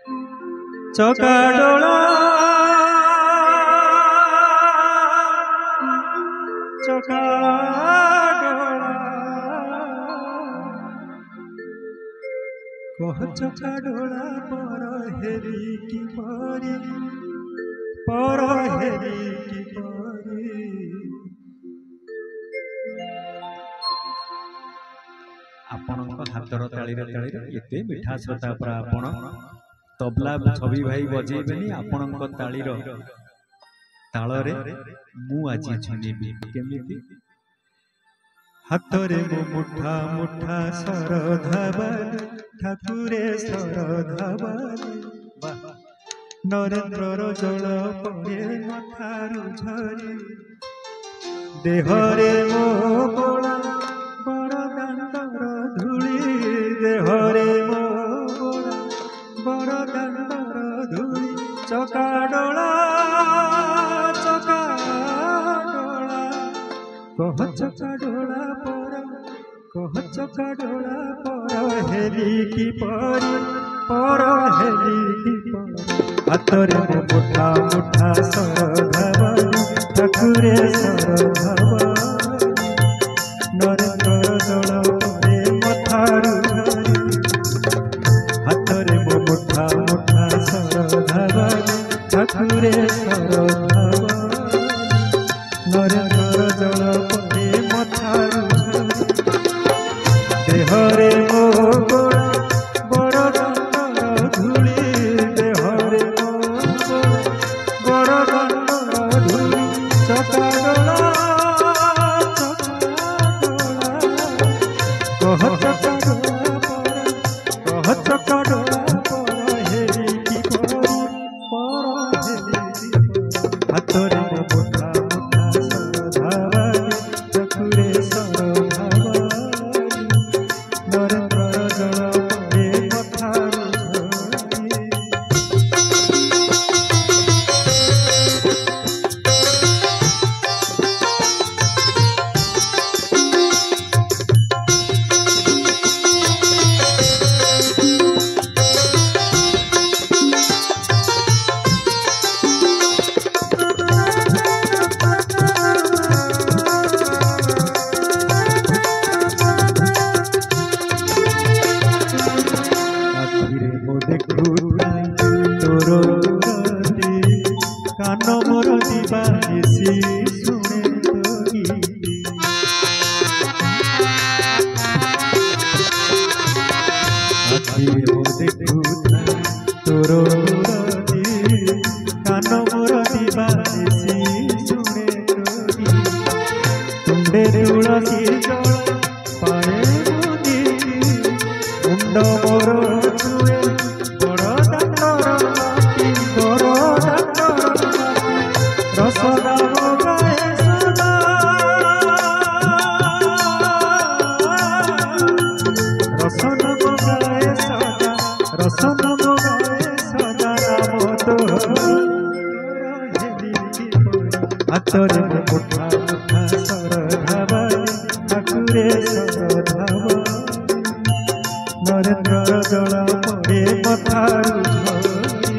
चकाडोला चकाडोला कह चकाडोला पर हेरी की पर हेरी की आपणक हाथर तालीर एते मिठा श्रोता पर आपण तबला छवि भाई बजेबेनी आपणक तालीर तालरे मु आज छुनिबी केमिति हाथरे मो मुठा मुठा सरधाबाल ठाकुरे सरधाबाल नरेन्द्र जल पड़े मथारु झरी देहरे मो बोला बड़ दांडर धूली देहरे मो बोला बड़ दांडर धूली चकाडोला चकाडोला कह चकाडोला कह चकाडोला पर हेली की पर हेली की पर हाथरे मुठा मुठा सरधाबाली ठाकुरे सरधाबाली नरेन्द्र जल पड़े मथारु झरी हाथरे मुठा मुठा सरधाबाली ठाकुरे सरधाबाली नरेन्द्र जल पड़े मथारु झरी देहरे मो गोड़ा बड़ दांडर धूली देहरे मो गोड़ा बड़ दांडर धूली चकाडोला कह चकाडोला पर हेरी की पर हेरी की हाथरे मुठा मुठा सरधाबाली ठाकुरे सरधाबाली नरेन्द्र जल पड़े मथारु झरी आखिरे मो देखुथाई तोर रति कान मोर दिवानिसी शुणे तो गीति आखिरे मो देखुथाई तोर रति कान मोर दिवानिसी शुणे तो गीति तुंडे तुलसी जल पाए मुदी मुंड मोर छुए बड़ दांडर माटी बड़ दांडर माटी रसदा मगाए सदा रसन मगाए सदा रसन मगाए सदा नाम तोर हेली की पर हाथरे मुठा मुठा सरधाबाली ठाकुरे सरधाबाली नरेन्द्र जल पड़े मथारु झरी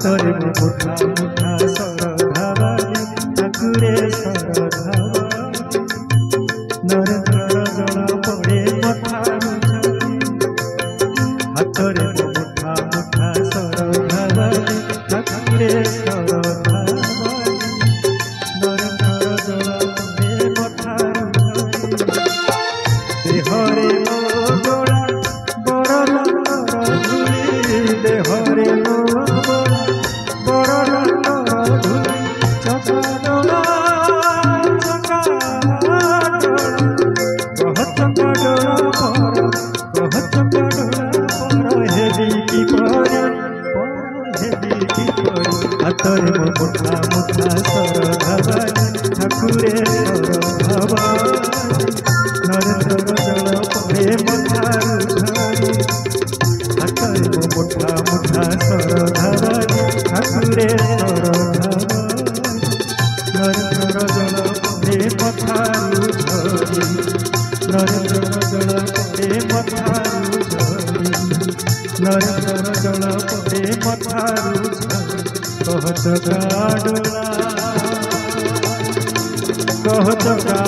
हातरे मुठा मुठा सरधा बाली ठाकुरे सरधा नरेंद्र जल पड़े मथारू हातरे मुठा मुठा सरधा बाली ठाकुरे सरधा नरेंद्र जल पड़े मथारू देहरे गोला बड़ धूली देहरे हातरे मुठा मुठा सरधा बाली ठाकुरे सरधा नरेंद्र जल पड़े मथारू झरी हातरे मुठा मुठा सरधा बाली ठाकुरे सरधा नरेंद्र जल पड़े मथारू झरी नरेंद्र जल पड़े मथारू झरी नरेंद्र जल पड़े मथारू झरी कहत का डोला कहत का